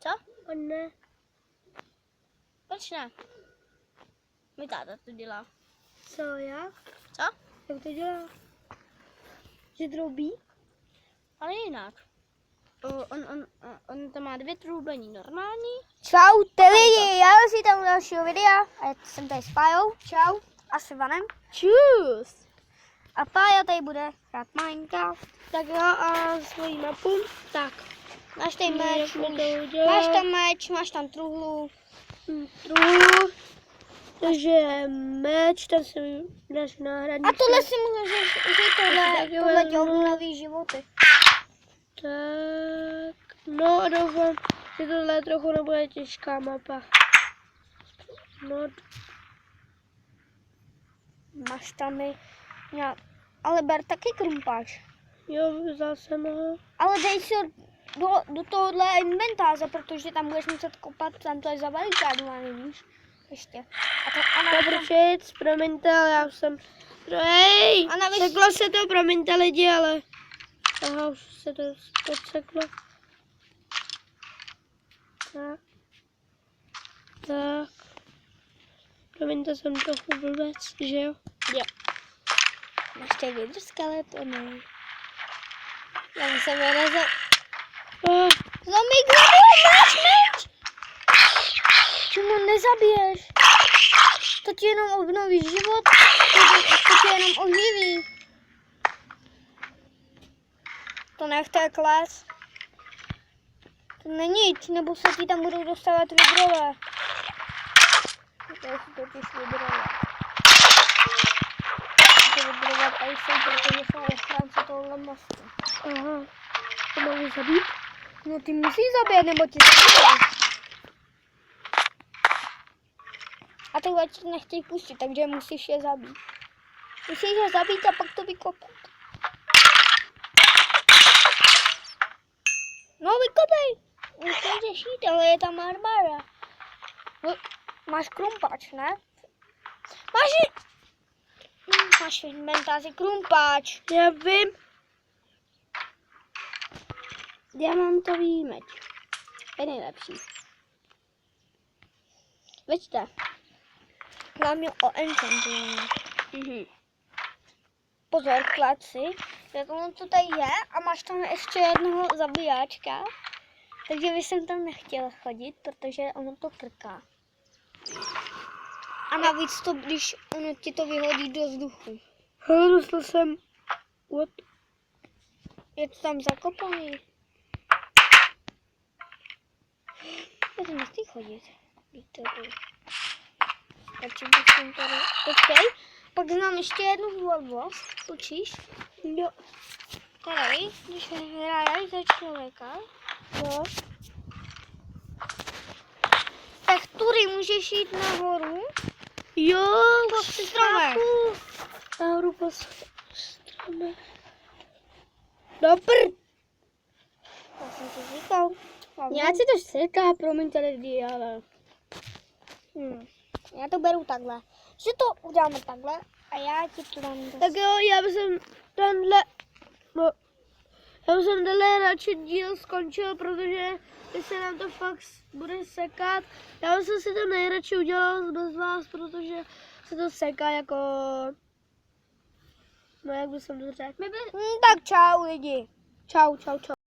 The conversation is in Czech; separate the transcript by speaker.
Speaker 1: Co?
Speaker 2: On ne.
Speaker 1: Proč ne? Můj táta to dělá.
Speaker 2: Co, jak?
Speaker 1: Co?
Speaker 2: Jak to dělá? Že droubí?
Speaker 1: Ale jinak. On tam má 2 troubení normální.
Speaker 3: Čau, lidi, já vás vítám u dalšího videa a já jsem tady s Pájou, čau, a s Ivanem.
Speaker 2: Čus!
Speaker 3: A Pája tady bude hrát Minecraft.
Speaker 2: Tak jo, a svoji mapu. Tak.
Speaker 3: Máš tady meč,
Speaker 2: jak mi to udělat?
Speaker 3: máš tam meč, máš tam truhlu.
Speaker 2: Truhlu. Takže meč, ten si dáš náhradní.
Speaker 3: A tohle si můžeš vzít, tohle tě obnoví životy.
Speaker 2: Tak. No a doufám, že tohle trochu nebude těžká mapa. No.
Speaker 3: Máš tam i nějak, ale ber taky krumpáč.
Speaker 2: Jo, vzal jsem ho.
Speaker 3: Ale dej si ho do tohohle inventáře, protože tam budeš muset kopat, tam to je za barikádovaný, víš? Ještě.
Speaker 2: Dobrčit, promiňte, ale já už jsem... Hej,
Speaker 3: A navíc-
Speaker 2: seklo se to, promiňte lidi, ale... Aha, už se to podseklo. Tak. Tak. Promiňte, jsem trochu blbec, že jo?
Speaker 3: Jo. Máš tady vydrž skeletony. Já jsem vyrazil. Zombík, máš meč! Čemu nezabiješ? To ti jenom obnoví život, to ti jenom oživí. To nechte klas. To není nic, nebo se ti tam budou dostávat vidrové. To jsou totiž vidrové. Ty vidrové tady jsou, protože jsou ochránci tohohle mostu.
Speaker 2: Aha. To mohu zabít?
Speaker 3: No ty musíš zabít, nebo ti zabiješ. A ty ti nechtějí pustit, takže musíš je zabít. Musíš je zabít a pak to vykopat. No vykopej. Musíš šít, ale je tam armáda. No, máš krumpáč, ne? Máš v inventáři krumpáč.
Speaker 2: Já vím. Diamantový meč.
Speaker 3: Je nejlepší. Veďte. Hlavně o enchantování. Pozor, klad si, jak ono to tady je a máš tam ještě jednoho zabijáčka. Takže bych jsem tam nechtěla chodit, protože ono to krká. A navíc to, když ono ti to vyhodí do vzduchu.
Speaker 2: Hele, dostal jsem... What?
Speaker 3: Je to tam zakopaný. Já to nechci chodit. Radši bych jsem tady... Počkej, pak znám ještě jednu volbost. Učíš?
Speaker 2: Jo.
Speaker 3: Tady, když hraješ za člověka,
Speaker 2: No.
Speaker 3: tak tudy můžeš jít nahoru.
Speaker 2: Jo,
Speaker 3: Po stromech.
Speaker 2: Nahoru po stromech. No prd.
Speaker 3: Já jsem to říkal.
Speaker 2: Já si to seká, promiňte lidi, ale...
Speaker 3: Já to beru takhle. Že to uděláme takhle a já ti to dám.
Speaker 2: Tak jo, já bych tenhle radši díl skončil, protože když se nám to fakt bude sekat. Já bych si to nejradši udělal bez vás, protože se to seká jako... No jak bych to řekl.
Speaker 3: Tak čau lidi.
Speaker 2: Čau, čau, čau.